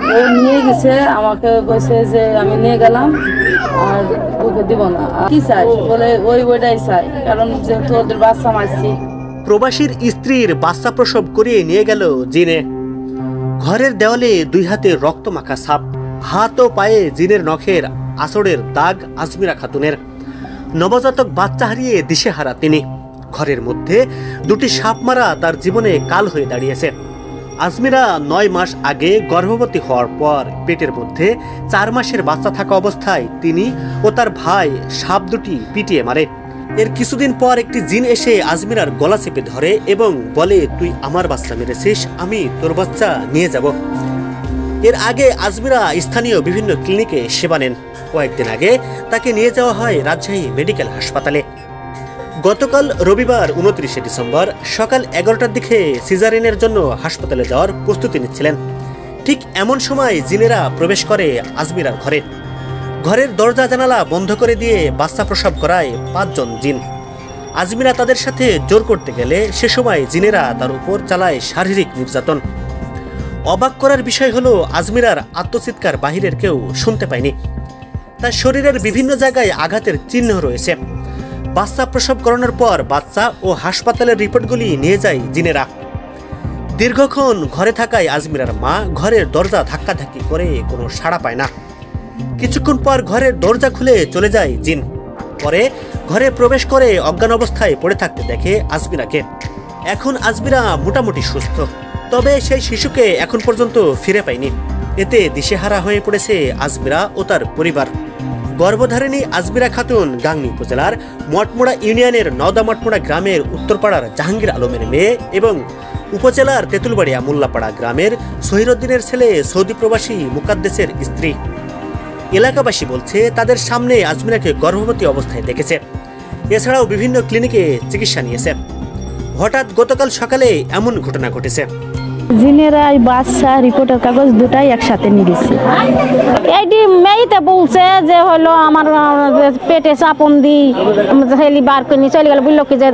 ও নিয়ে গেছে, আমাকে কইছে যে আমি নিয়ে গেলাম আর ওকে দিব না। কি চাই বলে ওইটাই চাই, কারণ যেহেতু ওদের বাচ্চা মারছি। প্রবাসীর স্ত্রীর বাচ্চা প্রসব করিয়ে নিয়ে গেল জিনে। ঘরের দেওয়ালে 2 হাতে রক্ত মাখা ছাপ, হাত ও পায়ে জিনের নখের আঁচড়ের দাগ আজমিরা খাতুনের। নবজাতক বাচ্চা হারিয়ে দিশেহারা তিনি। ঘরের মধ্যে 2টি সাপ মারা তার জীবনে কাল হয়ে দাঁড়িয়েছে। আজমিরা 9 মাস আগে গর্ভবতী হওয়ার পর পেটের মধ্যে 4 মাসের বাচ্চা থাকা অবস্থায় তিনি ও তার ভাই সাপ 2টি পিটিয়ে মারে। এর কিছুদিন পর একটি জিন এসে আজমিরার গলা চেপে ধরে এবং বলে, তুই আমার বাচ্চা মেরেছিস, আমি তোর বাচ্চা নিয়ে যাব। এর আগে আজমিরা স্থানীয় বিভিন্ন ক্লিনিকে সেবা নেন। কয়েকদিন আগে তাকে নিয়ে যাওয়া হয় রাজশাহী মেডিকেল হাসপাতালে। গতকাল রবিবার 29শে ডিসেম্বর সকাল 11টার দিকে সিজারিনের জন্য হাসপাতালে যাওয়ার প্রস্তুতি নিচ্ছিলেন। ঠিক এমন সময় জিনেরা প্রবেশ করে আজমিরার ঘরে। ঘরের দরজা জানালা বন্ধ করে দিয়ে বাচ্চা প্রসব করায় 5 জন জিন। আজমিরা তাদের সাথে জোর করতে গেলে সে সময় জিনেরা তার উপর চালায় শারীরিক নির্যাতন। অবাক করার বিষয় হলো, আজমিরার আত্মচিৎকার বাহিরের কেউ শুনতে পায়নি। তার শরীরের বিভিন্ন জায়গায় আঘাতের চিহ্ন রয়েছে। বাচ্চা প্রসব করানোর পর বাচ্চা ও হাসপাতালের রিপোর্টগুলি নিয়ে যায় জিনেরা। দীর্ঘক্ষণ ঘরে থাকায় আজমিরার মা ঘরের দরজা ধাক্কাধাক্কি করে কোনো সাড়া পায় না। কিছুক্ষণ পর ঘরের দরজা খুলে চলে যায় জিন। পরে ঘরে প্রবেশ করে অজ্ঞান অবস্থায় পড়ে থাকতে দেখে আজমিরাকে। এখন আজমিরা মোটামুটি সুস্থ, তবে সেই শিশুকে এখন পর্যন্ত ফিরে পায়নি। এতে দিশেহারা হয়ে পড়েছে আজমিরা ও তার পরিবার। গর্ভধারিণী আজমিরা খাতুন গাংনী উপজেলার মঠমোড়া ইউনিয়নের নওদা-মঠমোড়া গ্রামের উত্তরপাড়ার জাহাঙ্গীর আলমের মেয়ে এবং উপজেলার তেঁতুলবাড়িয়া মোল্লাপাড়া গ্রামের সহিরুদ্দিনের ছেলে সৌদি প্রবাসী মুকাদ্দেসের স্ত্রী। এলাকাবাসী বলছে তাদের সামনে আজমিরাকে গর্ভবতী অবস্থায় দেখেছে। এছাড়াও বিভিন্ন ক্লিনিকে চিকিৎসা নিয়েছে। হঠাৎ গতকাল সকালে এমন ঘটনা ঘটেছে। জিনেরা বাচ্চা রিপোর্টের কাগজ দুটাই একসাথে নিয়ে গেছে। এইটি মেয়েতে বলছে যে হলো আমার পেটে চাপন দি হেলি বার করে নিয়ে চলে গেল, বললো কি যে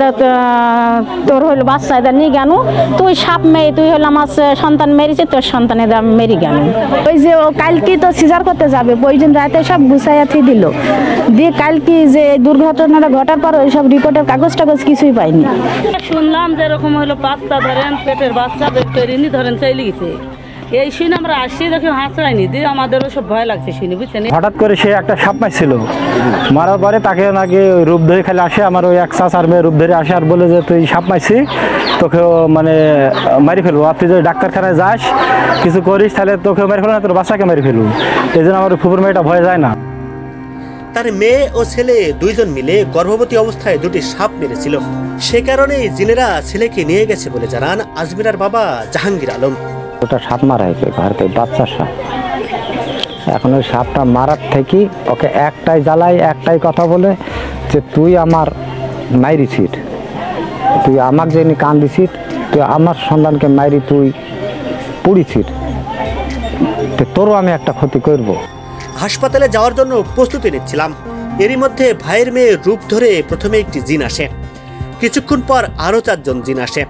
তোর হলো বাচ্চা এদের নিয়ে গেল, তুই সাপ মেয়ে, তুই হলো আমার সন্তান মেরেছে, তোর সন্তান এদের মেরে গেল। ওই যে ও কালকে তো সিজার করতে যাবে, ওই জন্য রাতে সব গুছাইয়া দিল দিয়ে কালকে যে দুর্ঘটনাটা ঘটার পর ওই সব রিপোর্টের কাগজ টাগজ কিছুই পাইনি। শুনলাম যে এরকম হলো বাচ্চা ধরেন পেটের বাচ্চা বের করে ধরেন চাইলে গেছে। এই শুনে আমরা আসছি, দেখি হাসড়াইনি দিয়ে আমাদেরও সব ভয় লাগছে শুনে, বুঝছেন। হঠাৎ করে সে একটা সাপ মারছিল, মারার পরে তাকে নাকি রূপ ধরে খেলে আসে, আমার ওই এক চাচার মেয়ে রূপ ধরে আসে আর বলে যে তুই সাপ মারছি, তোকেও মানে মারি ফেলবো, আর তুই যদি ডাক্তারখানায় যাস কিছু করিস তাহলে তোকেও মেরে ফেলবো না, তোর বাচ্চাকে মেরে ফেলবো। এই জন্য আমার ফুপুর মেয়েটা ভয় যায় না। তার মেয়ে ও ছেলে 2 জন মিলে গর্ভবতী অবস্থায় 2টি সাপ মেরেছিল। সে কারণেই জিনেরা ছেলেকে নিয়ে গেছে বলে জানান আজমিরার বাবা জাহাঙ্গীর আলম। ওটা সাপ মারা হয়েছে ঘরেতে, বাচ্চার সাপ। এখন ওই সাপটা মারার থেকে ওকে একটাই জ্বালাই, একটাই কথা বলে যে তুই আমার মাইরি ছিট, তুই আমাকে যে কান দিছিস, তুই আমার সন্তানকে মাইরি তুই পুড়িছিস, তোরও আমি একটা ক্ষতি করব। হাসপাতালে যাওয়ার জন্য প্রস্তুতি নিচ্ছিলাম। এরই মধ্যে ভাইয়ের মেয়ে রূপ ধরে প্রথমে একটি জিন আসে। কিছুক্ষণ পর আরও 4 জন জিন আসে।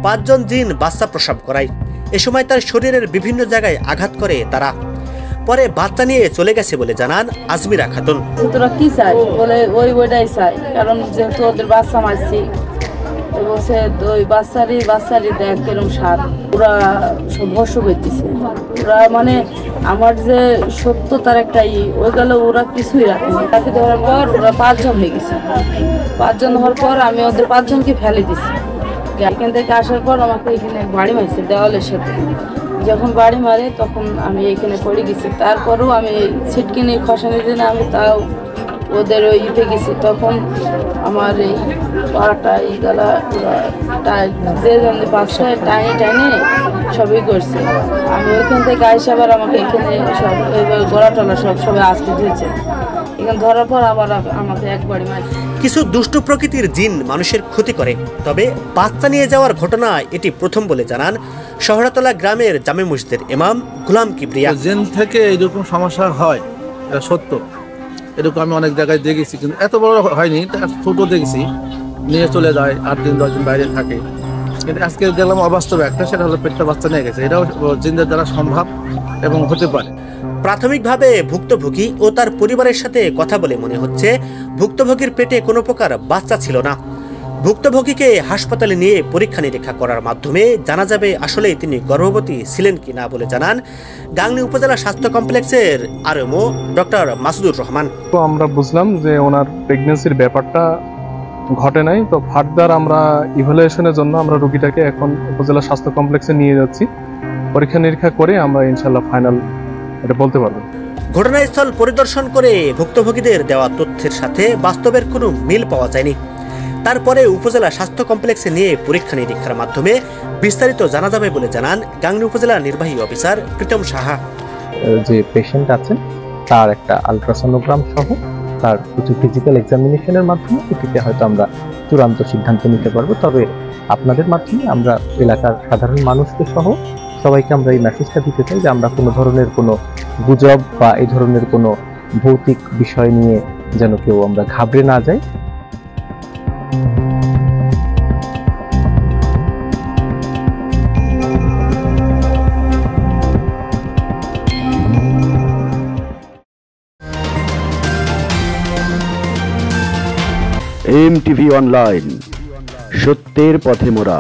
5 জন জিন বাচ্চা প্রসব করায়। এ সময় তার শরীরের বিভিন্ন জায়গায় আঘাত করে তারা। পরে বাচ্চা নিয়ে চলে গেছে বলে জানান আজমিরা খাতুন। তোরা কি চাই বলে ওইটাই চাই, কারণ যেহেতু ওদের বাচ্চা মারছি, বলছে ওই বাচ্চারই দেখ কিরম স্বাদ। ওরা সব ভস্য করতেছে। ওরা মানে আমার যে সত্যতার একটা ওই গেল, ওরা কিছুই রাখেনি। তাকে ধরার পর ওরা 5 জন হয়ে গেছে। 5 জন হওয়ার পর আমি ওদের 5 জনকে ফেলে দিছি। এখান থেকে আসার পর আমাকে এখানে বাড়ি মারছে দেওয়ালের সাথে। যখন বাড়ি মারে তখন আমি এখানে পড়ে গেছি। তারপরেও আমি ছিটকে নিয়ে খসানি দিনে আমি তাও ওদের ওই ইতে গেছি। তখন আমার এই পাটা এই গলা যে বাচ্চায় টাইনে সবই করছে। আমি ওইখান থেকে আইসে আবার আমাকে এখানে সব গলা টলা সবাই আসতে দিয়েছে। এখানে ধরার পর আবার আমাকে একবারই মারছে। কিছু দুষ্ট প্রকৃতির জিন মানুষের ক্ষতি করে, তবে বাচ্চা নিয়ে যাওয়ার ঘটনা এটি প্রথম বলে জানান শহরাতলা গ্রামের জামে মসজিদের ইমাম গোলাম কিবরিয়া। জিন থেকে এইরকম সমস্যা হয়, এটা সত্য। এরকম আমি অনেক জায়গায় দেখেছি, কিন্তু এত বড় হয়নি, ছোট দেখেছি। নিয়ে চলে যায়, 8 দিন 10 দিন বাইরে থাকে, কিন্তু আজকে দেখলাম অবাস্তব একটা, সেটা হলো পেটটা বাচ্চা নিয়ে গেছে। এটাও জিনদের দ্বারা সম্ভব এবং হতে পারে। প্রাথমিকভাবে ভুক্তভোগী ও তার পরিবারের সাথে কথা বলে মনে হচ্ছে ভুক্তভোগীর পেটে কোনো প্রকার বাচ্চা ছিল না। ভুক্তভোগীকে হাসপাতালে নিয়ে পরীক্ষা নিরীক্ষা করার মাধ্যমে জানা যাবে আসলে তিনি গর্ভবতী ছিলেন কিনা বলে জানান গাংনী উপজেলা স্বাস্থ্য কমপ্লেক্সের আরএমও ডক্টর মাসুদুর রহমান। তো আমরা বুঝলাম যে ওনার প্রেগনেন্সির ব্যাপারটা ঘটে নাই। তো ফার্দার আমরা ইভ্যালুয়েশনের জন্য আমরা রোগীটাকে এখন উপজেলা স্বাস্থ্য কমপ্লেক্সে নিয়ে যাচ্ছি। পরীক্ষা নিরীক্ষা করে আমরা ইনশাল্লাহ ফাইনাল এটা বলতে পারবো। ঘটনাস্থল পরিদর্শন করে ভুক্তভোগীদের দেওয়া তথ্যের সাথে বাস্তবের কোনো মিল পাওয়া যায়নি। তারপরে উপজেলা স্বাস্থ্য কমপ্লেক্সে নিয়ে পরীক্ষা নিরীক্ষার মাধ্যমে বিস্তারিত জানা যাবে বলে জানান গাংনী উপজেলা নির্বাহী অফিসার প্রীতম সাহা। যে পেশেন্ট আছেন তার একটা আলট্রাসোনোগ্রাম সহ তার কিছু ফিজিক্যাল এক্সামিনেশনের মাধ্যমে এটিতে হয়তো আমরা চূড়ান্ত সিদ্ধান্ত নিতে পারবো। তবে আপনাদের মাধ্যমে আমরা এলাকার সাধারণ মানুষকে সহ সবাইকে আমরা এই মেসেজটা দিতে চাই যে আমরা কোনো ধরনের কোনো গুজব বা এই ধরনের কোনো ভৌতিক বিষয় নিয়ে যেন কেউ আমরা ঘাবড়ে না যাই। MTV অনলাইন, সত্যের পথে মোরা।